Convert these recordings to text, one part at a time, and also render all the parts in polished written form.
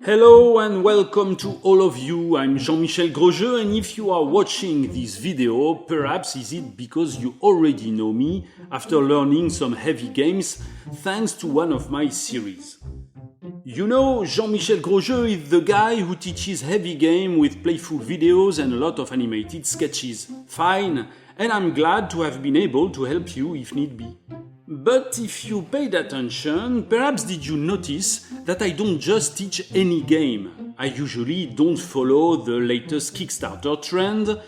Hello and welcome to all of you. I'm Jean-Michel and if you are watching this video, perhaps is it because you already know me after learning some heavy games thanks to one of my series. You know, Jean-Michel is the guy who teaches heavy game with playful videos and a lot of animated sketches. Fine, and I'm glad to have been able to help you if need be. But if you paid attention, perhaps did you notice that I don't just teach any game. I usually don't follow the latest Kickstarter trend,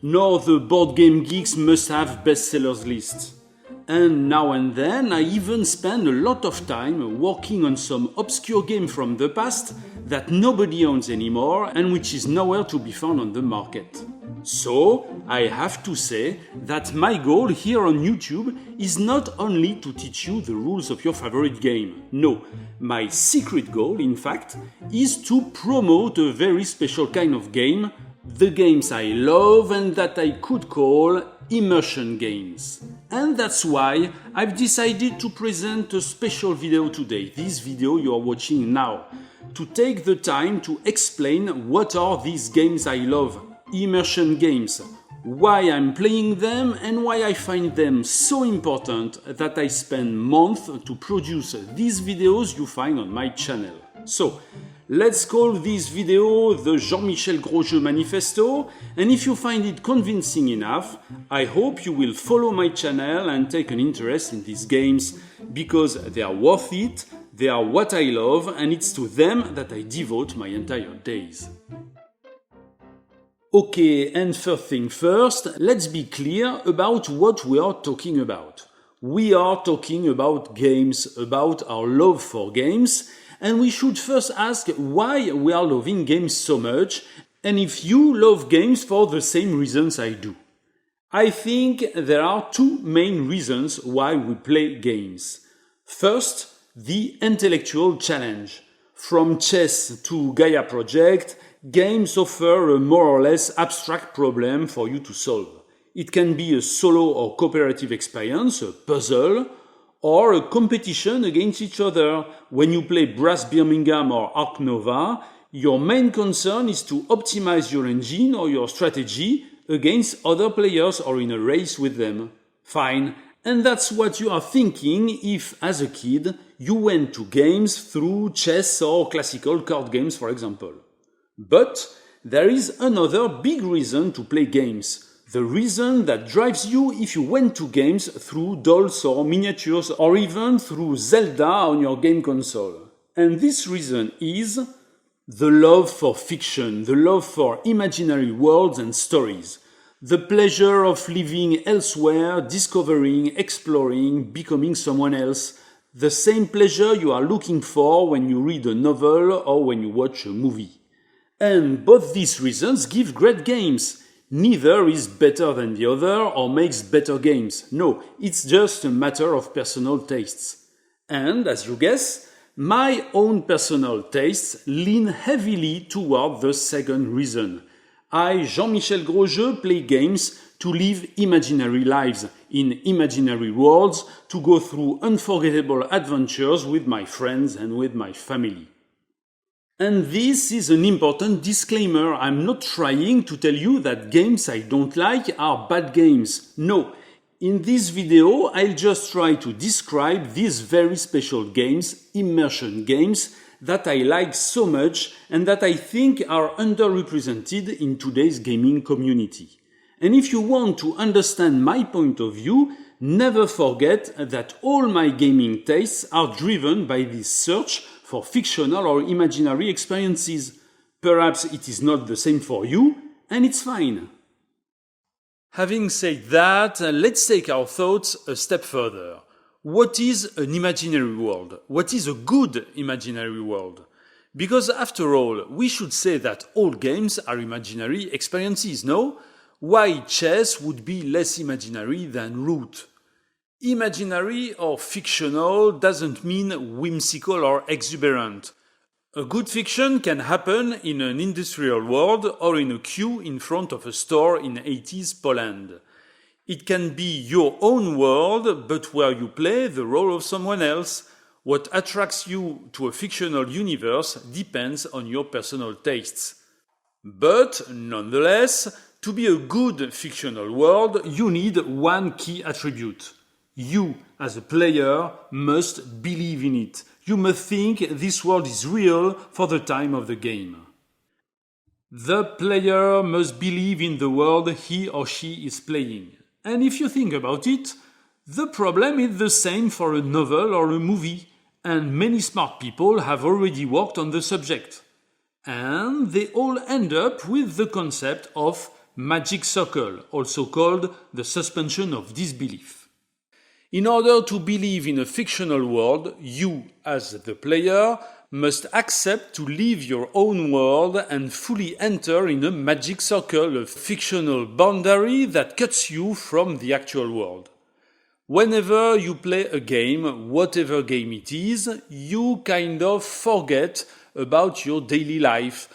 nor the Board Game Geeks must-have bestsellers list. And now and then I even spend a lot of time working on some obscure game from the past that nobody owns anymore and which is nowhere to be found on the market. So, I have to say that my goal here on YouTube is not only to teach you the rules of your favorite game. No, my secret goal, in fact, is to promote a very special kind of game, the games I love and that I could call immersion games. And that's why I've decided to present a special video today, this video you are watching now, to take the time to explain what are these games I love. Immersion games, why I'm playing them and why I find them so important that I spend months to produce these videos you find on my channel. So, let's call this video the Jean-Michel manifesto, and if you find it convincing enough, I hope you will follow my channel and take an interest in these games, because they are worth it, they are what I love, and it's to them that I devote my entire days. Okay, and first thing first, let's be clear about what we are talking about. We are talking about games, about our love for games, and we should first ask why we are loving games so much, and if you love games for the same reasons I do. I think there are two main reasons why we play games. First, the intellectual challenge. From chess to Gaia Project, games offer a more or less abstract problem for you to solve. It can be a solo or cooperative experience, a puzzle, or a competition against each other. When you play Brass Birmingham or Ark Nova, your main concern is to optimize your engine or your strategy against other players or in a race with them. Fine. And that's what you are thinking if, as a kid, you went to games through chess or classical card games, for example. But there is another big reason to play games. The reason that drives you if you went to games through dolls or miniatures or even through Zelda on your game console. And this reason is the love for fiction, the love for imaginary worlds and stories. The pleasure of living elsewhere, discovering, exploring, becoming someone else. The same pleasure you are looking for when you read a novel or when you watch a movie. And both these reasons give great games. Neither is better than the other or makes better games. No, it's just a matter of personal tastes. And, as you guess, my own personal tastes lean heavily toward the second reason. I, Jean-Michel play games to live imaginary lives, in imaginary worlds, to go through unforgettable adventures with my friends and with my family. And this is an important disclaimer. I'm not trying to tell you that games I don't like are bad games. No. In this video, I'll just try to describe these very special games, immersion games, that I like so much and that I think are underrepresented in today's gaming community. And if you want to understand my point of view, never forget that all my gaming tastes are driven by this search for fictional or imaginary experiences. Perhaps it is not the same for you, and it's fine. Having said that, let's take our thoughts a step further. What is an imaginary world? What is a good imaginary world? Because after all, we should say that all games are imaginary experiences, no? Why chess would be less imaginary than Root? Imaginary or fictional doesn't mean whimsical or exuberant. A good fiction can happen in an industrial world or in a queue in front of a store in 80s Poland. It can be your own world, but where you play the role of someone else, What attracts you to a fictional universe depends on your personal tastes. But, nonetheless, to be a good fictional world, you need one key attribute. You, as a player, must believe in it. You must think this world is real for the time of the game. The player must believe in the world he or she is playing. And if you think about it, the problem is the same for a novel or a movie, and many smart people have already worked on the subject. And they all end up with the concept of magic circle, also called the suspension of disbelief. In order to believe in a fictional world, you, as the player, must accept to leave your own world and fully enter in a magic circle, a fictional boundary that cuts you from the actual world. Whenever you play a game, whatever game it is, you kind of forget about your daily life.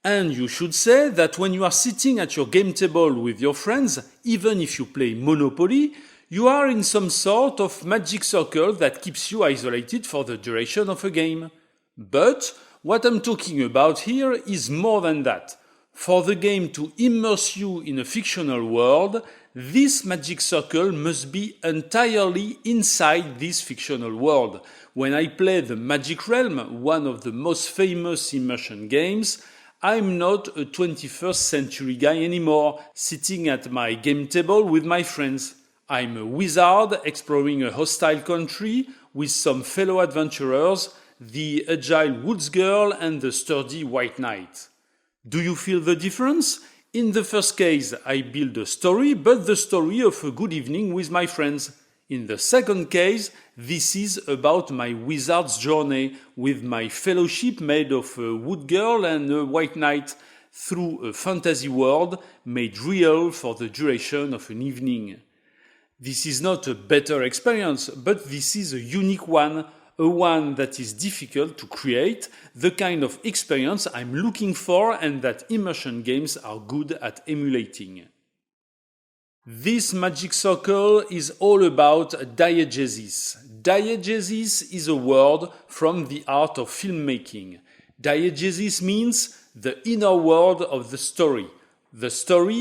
And you should say that when you are sitting at your game table with your friends, even if you play Monopoly, you are in some sort of magic circle that keeps you isolated for the duration of a game. But what I'm talking about here is more than that. For the game to immerse you in a fictional world, this magic circle must be entirely inside this fictional world. When I play the Magic Realm, one of the most famous immersion games, I'm not a 21st century guy anymore, sitting at my game table with my friends. I'm a wizard exploring a hostile country with some fellow adventurers, the agile woods girl and the sturdy white knight. Do you feel the difference? In the first case, I build a story, but the story of a good evening with my friends. In the second case, this is about my wizard's journey with my fellowship made of a wood girl and a white knight through a fantasy world made real for the duration of an evening. This is not a better experience, but this is a unique one, a one that is difficult to create, the kind of experience I'm looking for and that immersion games are good at emulating. This magic circle is all about diegesis. Diegesis is a word from the art of filmmaking. Diegesis means the inner world of the story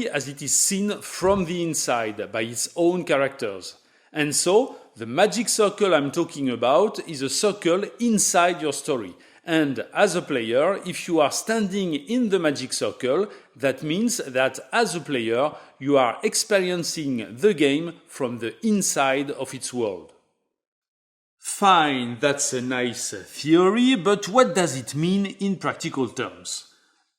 as it is seen from the inside by its own characters. And so, the magic circle I'm talking about is a circle inside your story. And as a player, if you are standing in the magic circle, that means that as a player, you are experiencing the game from the inside of its world. Fine, that's a nice theory, but what does it mean in practical terms?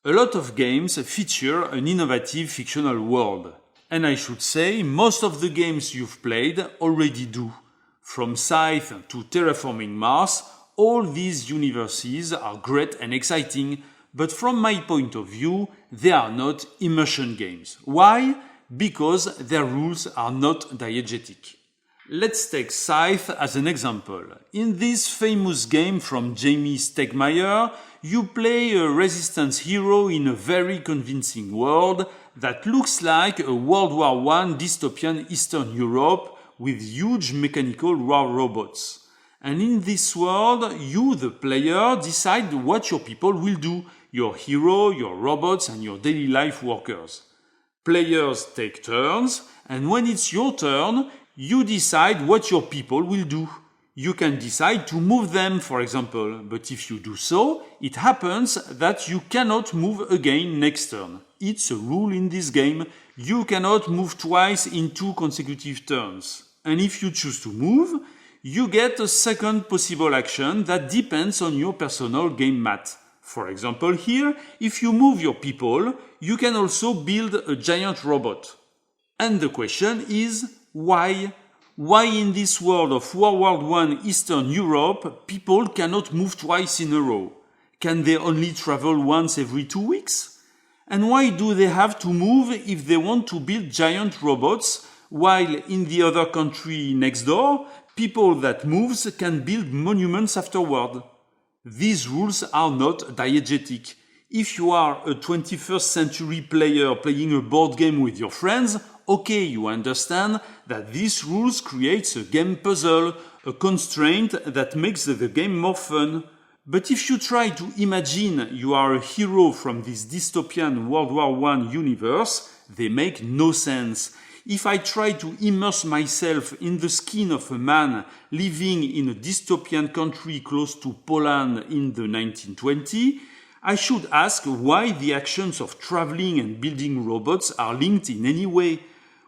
A lot of games feature an innovative fictional world. And I should say, most of the games you've played already do. From Scythe to Terraforming Mars, all these universes are great and exciting, but from my point of view, they are not immersion games. Why? Because their rules are not diegetic. Let's take Scythe as an example. In this famous game from Jamie Stegmaier, you play a resistance hero in a very convincing world that looks like a World War I dystopian Eastern Europe with huge mechanical war robots. And in this world, you, the player, decide what your people will do, your hero, your robots, and your daily life workers. Players take turns, and when it's your turn, you decide what your people will do. You can decide to move them, for example, but if you do so, it happens that you cannot move again next turn. It's a rule in this game. You cannot move twice in 2 consecutive turns. And if you choose to move, you get a second possible action that depends on your personal game mat. For example here, if you move your people, you can also build a giant robot. And the question is, why? Why in this world of World War I Eastern Europe, people cannot move twice in a row? Can they only travel once every 2 weeks? And why do they have to move if they want to build giant robots, while in the other country next door, people that moves can build monuments afterward? These rules are not diegetic. If you are a 21st century player playing a board game with your friends, okay, you understand that these rules creates a game puzzle, a constraint that makes the game more fun. But if you try to imagine you are a hero from this dystopian World War I universe, they make no sense. If I try to immerse myself in the skin of a man living in a dystopian country close to Poland in the 1920s, I should ask why the actions of traveling and building robots are linked in any way.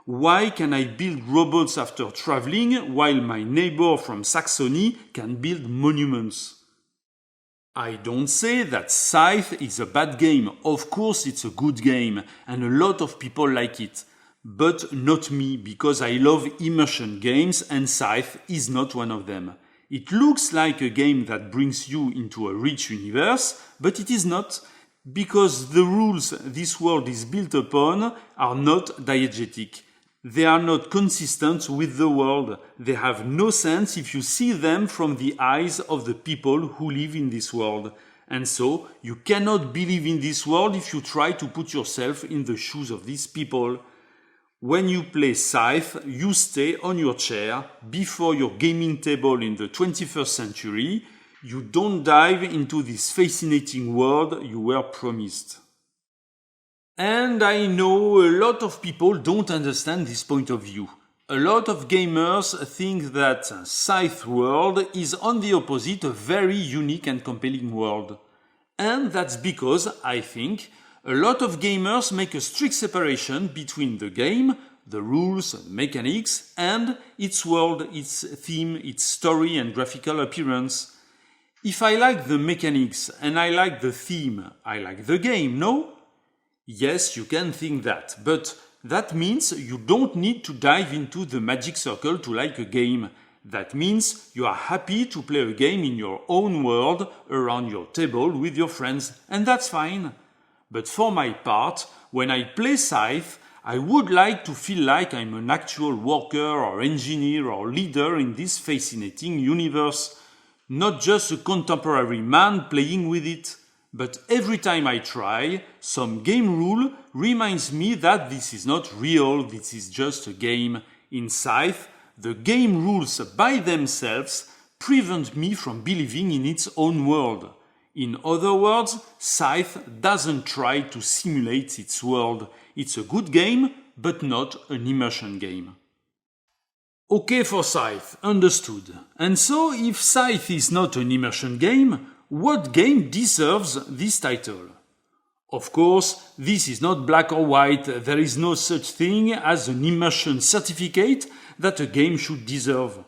Why can I build robots after traveling while my neighbor from Saxony can build monuments? I don't say that Scythe is a bad game. Of course it's a good game and a lot of people like it. But not me, because I love immersion games and Scythe is not one of them. It looks like a game that brings you into a rich universe, but it is not, because the rules this world is built upon are not diegetic. They are not consistent with the world. They have no sense if you see them from the eyes of the people who live in this world. And so, you cannot believe in this world if you try to put yourself in the shoes of these people. When you play Scythe, you stay on your chair before your gaming table in the 21st century. You don't dive into this fascinating world you were promised. And I know a lot of people don't understand this point of view. A lot of gamers think that Scythe world is on the opposite a very unique and compelling world. And that's because, I think, a lot of gamers make a strict separation between the game, the rules, mechanics, and its world, its theme, its story and graphical appearance. If I like the mechanics and I like the theme, I like the game, no? Yes, you can think that, but that means you don't need to dive into the magic circle to like a game. That means you are happy to play a game in your own world around your table with your friends, and that's fine. But for my part, when I play Scythe, I would like to feel like I'm an actual worker or engineer or leader in this fascinating universe. Not just a contemporary man playing with it. But every time I try, some game rule reminds me that this is not real, this is just a game. In Scythe, the game rules by themselves prevent me from believing in its own world. In other words, Scythe doesn't try to simulate its world. It's a good game, but not an immersion game. Okay for Scythe, understood. And so, if Scythe is not an immersion game, what game deserves this title? Of course, this is not black or white. There is no such thing as an immersion certificate that a game should deserve.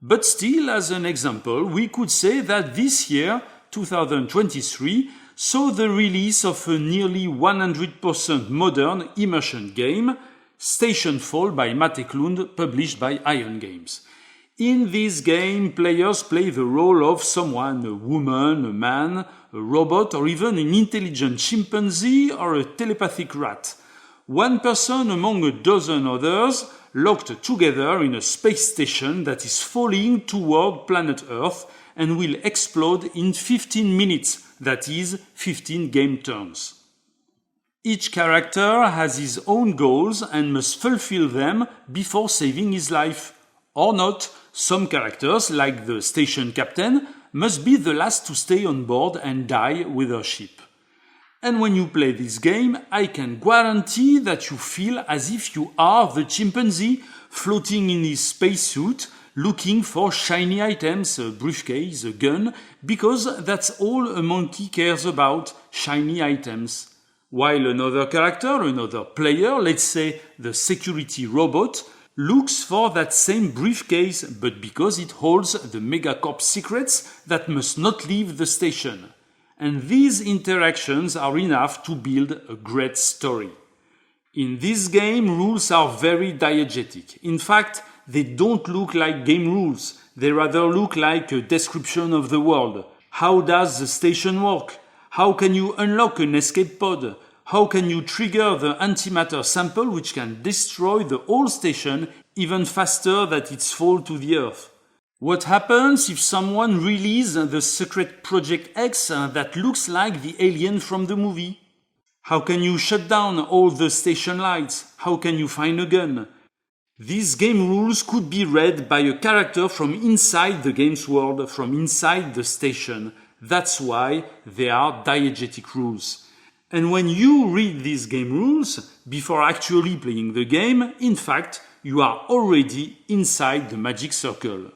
But still, as an example, we could say that this year, 2023, saw the release of a nearly 100% modern immersion game, Stationfall by Matt Eklund, published by Iron Games. In this game, players play the role of someone, a woman, a man, a robot, or even an intelligent chimpanzee or a telepathic rat. One person among a dozen others, locked together in a space station that is falling toward planet Earth and will explode in 15 minutes, that is, 15 game turns. Each character has his own goals and must fulfill them before saving his life. Or not. Some characters, like the station captain, must be the last to stay on board and die with her ship. And when you play this game, I can guarantee that you feel as if you are the chimpanzee floating in his spacesuit, looking for shiny items, a briefcase, a gun, because that's all a monkey cares about, shiny items. While another character, another player, let's say the security robot, looks for that same briefcase, but because it holds the Megacorp secrets that must not leave the station. And these interactions are enough to build a great story. In this game, rules are very diegetic. In fact, they don't look like game rules. They rather look like a description of the world. How does the station work? How can you unlock an escape pod? How can you trigger the antimatter sample which can destroy the whole station even faster than its fall to the Earth? What happens if someone releases the secret Project X that looks like the alien from the movie? How can you shut down all the station lights? How can you find a gun? These game rules could be read by a character from inside the game's world, from inside the station. That's why they are diegetic rules. And when you read these game rules, before actually playing the game, in fact, you are already inside the magic circle.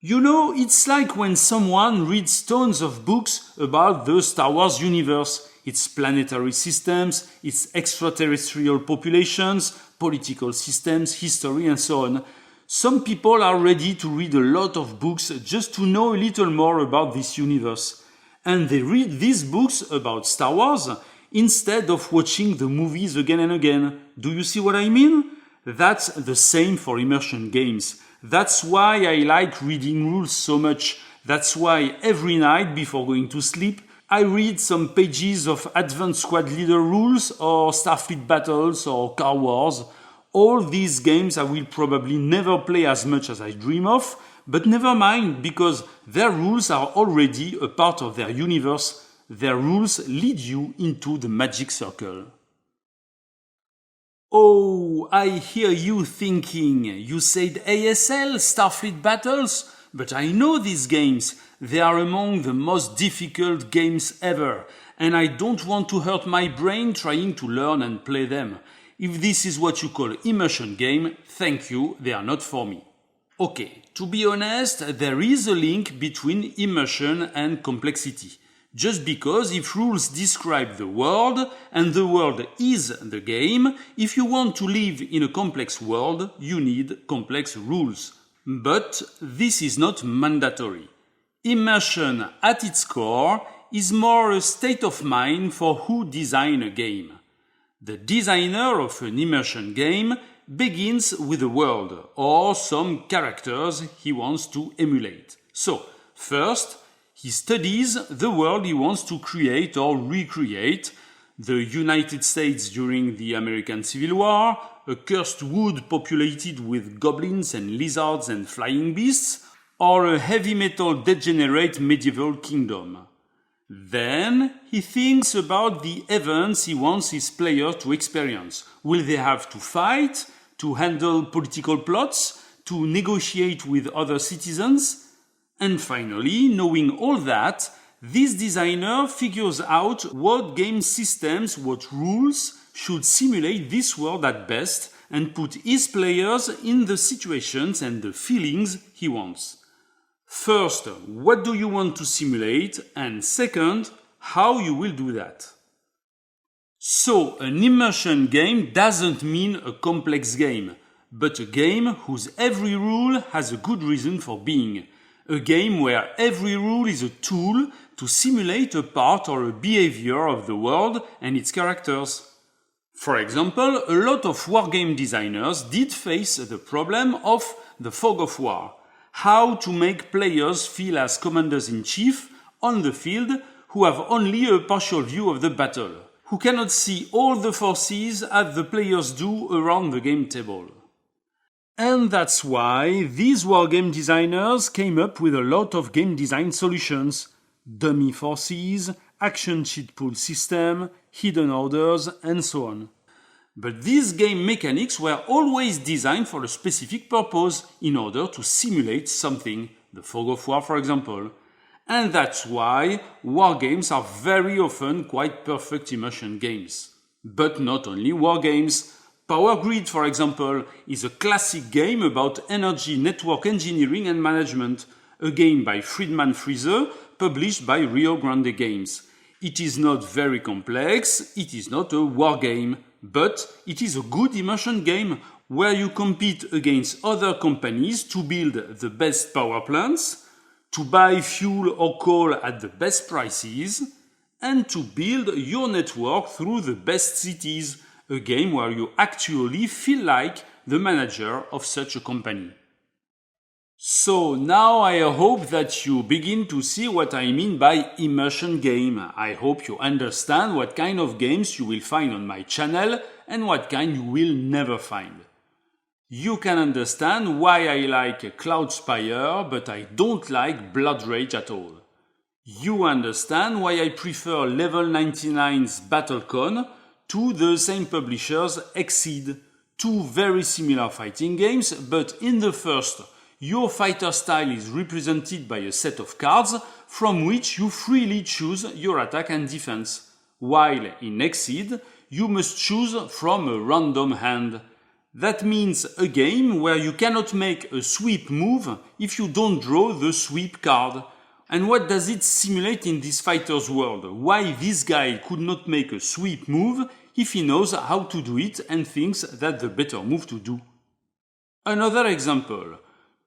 You know, it's like when someone reads tons of books about the Star Wars universe, its planetary systems, its extraterrestrial populations, political systems, history, and so on. Some people are ready to read a lot of books just to know a little more about this universe. And they read these books about Star Wars instead of watching the movies again and again. Do you see what I mean? That's the same for immersion games. That's why I like reading rules so much. That's why every night before going to sleep, I read some pages of Advanced Squad Leader rules or Starfleet Battles or Car Wars. All these games I will probably never play as much as I dream of, but never mind, because their rules are already a part of their universe. Their rules lead you into the magic circle. Oh, I hear you thinking, you said ASL, Starfleet Battles? But I know these games. They are among the most difficult games ever, and I don't want to hurt my brain trying to learn and play them. If this is what you call immersion game, thank you, they are not for me. Okay, to be honest, there is a link between immersion and complexity. Just because if rules describe the world, and the world is the game, if you want to live in a complex world, you need complex rules. But this is not mandatory. Immersion at its core is more a state of mind for who design a game. The designer of an immersion game begins with a world or some characters he wants to emulate. So, first, he studies the world he wants to create or recreate, the United States during the American Civil War, a cursed wood populated with goblins and lizards and flying beasts, or a heavy metal degenerate medieval kingdom. Then he thinks about the events he wants his players to experience. Will they have to fight, to handle political plots, to negotiate with other citizens? And finally, knowing all that, this designer figures out what game systems, what rules should simulate this world at best and put his players in the situations and the feelings he wants. First, what do you want to simulate? And second, how you will do that. So, an immersion game doesn't mean a complex game, but a game whose every rule has a good reason for being. A game where every rule is a tool to simulate a part or a behavior of the world and its characters. For example, a lot of wargame designers did face the problem of the fog of war. How to make players feel as commanders-in-chief on the field who have only a partial view of the battle, who cannot see all the forces as the players do around the game table. And that's why these wargame designers came up with a lot of game design solutions. Dummy forces, action cheat pool system, hidden orders, and so on. But these game mechanics were always designed for a specific purpose in order to simulate something, the fog of war for example. And that's why wargames are very often quite perfect immersion games. But not only wargames. Power Grid, for example, is a classic game about energy network engineering and management, a game by Friedman Freezer, published by Rio Grande Games. It is not very complex, it is not a war game, but it is a good immersion game where you compete against other companies to build the best power plants, to buy fuel or coal at the best prices, and to build your network through the best cities, a game where you actually feel like the manager of such a company. So now I hope that you begin to see what I mean by immersion game. I hope you understand what kind of games you will find on my channel and what kind you will never find. You can understand why I like Cloud Spire, but I don't like Blood Rage at all. You understand why I prefer Level 99's BattleCon to the same publisher's Exceed. Two very similar fighting games, but in the first, your fighter style is represented by a set of cards from which you freely choose your attack and defense, while in Exceed, you must choose from a random hand. That means a game where you cannot make a sweep move if you don't draw the sweep card. And what does it simulate in this fighter's world? Why this guy could not make a sweep move if he knows how to do it and thinks that's the better move to do. Another example.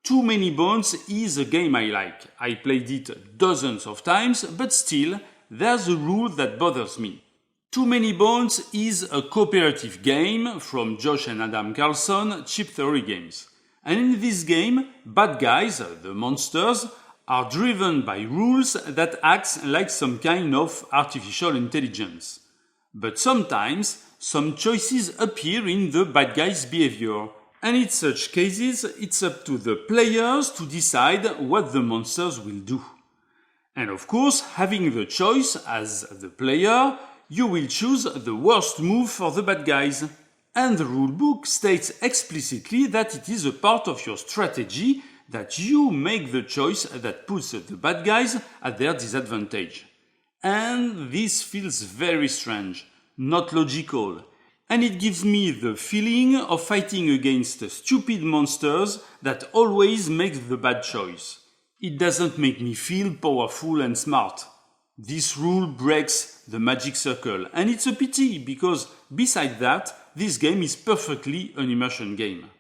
Too Many Bones is a game I like. I played it dozens of times, but still, there's a rule that bothers me. Too Many Bones is a cooperative game from Josh and Adam Carlson, Chip Theory Games. And in this game, bad guys, the monsters, are driven by rules that act like some kind of artificial intelligence. But sometimes, some choices appear in the bad guy's behavior. And in such cases, it's up to the players to decide what the monsters will do. And of course, having the choice as the player, you will choose the worst move for the bad guys. And the rulebook states explicitly that it is a part of your strategy that you make the choice that puts the bad guys at their disadvantage. And this feels very strange, not logical. And it gives me the feeling of fighting against stupid monsters that always make the bad choice. It doesn't make me feel powerful and smart. This rule breaks the magic circle, and it's a pity because beside that, this game is perfectly an immersion game.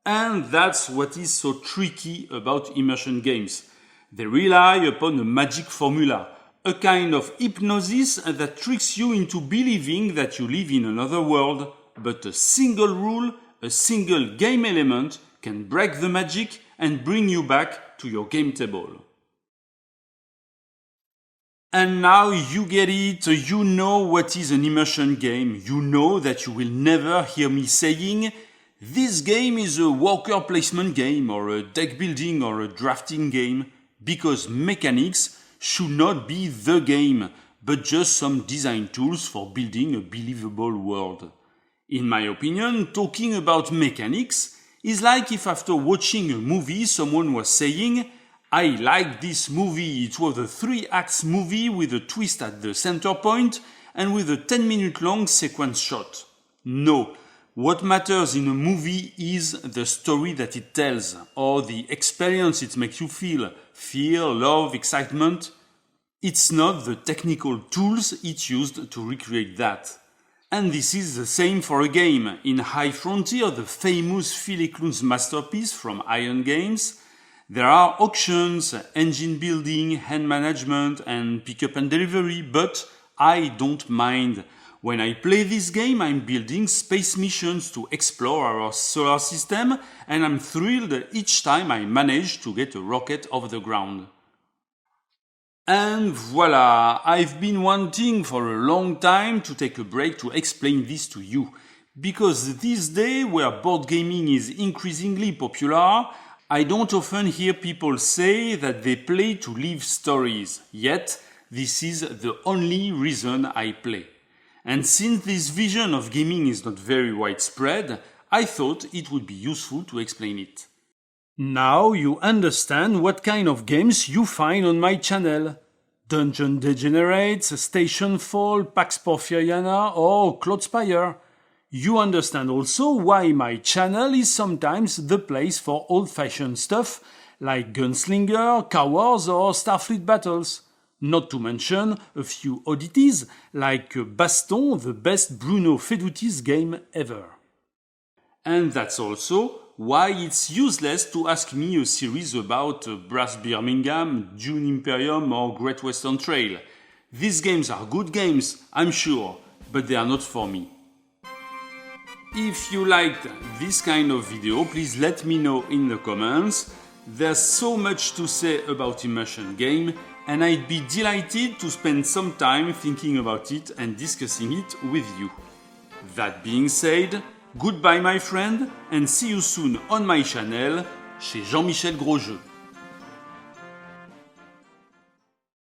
And that's what is so tricky about immersion games. They rely upon a magic formula, a kind of hypnosis that tricks you into believing that you live in another world, but a single rule, a single game element can break the magic and bring you back to your game table. And now you get it, you know what is an immersion game, you know that you will never hear me saying this game is a worker placement game or a deck building or a drafting game, because mechanics should not be the game, but just some design tools for building a believable world. In my opinion, talking about mechanics is like if after watching a movie someone was saying, I like this movie, it was a 3-act movie with a twist at the center point and with a 10-minute long sequence shot. No. What matters in a movie is the story that it tells, or the experience it makes you feel, fear, love, excitement. It's not the technical tools it used to recreate that. And this is the same for a game. In High Frontier, the famous Phil Eklund's masterpiece from Iron Games, there are auctions, engine building, hand management, and pickup and delivery, but I don't mind. When I play this game, I'm building space missions to explore our solar system, and I'm thrilled each time I manage to get a rocket off the ground. And voila, I've been wanting for a long time to take a break to explain this to you. Because this day, where board gaming is increasingly popular, I don't often hear people say that they play to live stories. Yet, this is the only reason I play. And since this vision of gaming is not very widespread, I thought it would be useful to explain it. Now you understand what kind of games you find on my channel. Dungeon Degenerates, Station Fall, Pax Porfiriana or Cloudspire. You understand also why my channel is sometimes the place for old-fashioned stuff like Gunslinger, Car Wars or Starfleet battles. Not to mention a few oddities like Baston, the best Bruno Feduti's game ever. And that's also why it's useless to ask me a series about Brass Birmingham, Dune Imperium or Great Western Trail. These games are good games, I'm sure, but they are not for me. If you liked this kind of video, please let me know in the comments. There's so much to say about immersion game, and I'd be delighted to spend some time thinking about it and discussing it with you. That being said, goodbye my friend, and see you soon on my channel, chez Jean-Michel Grosjeu.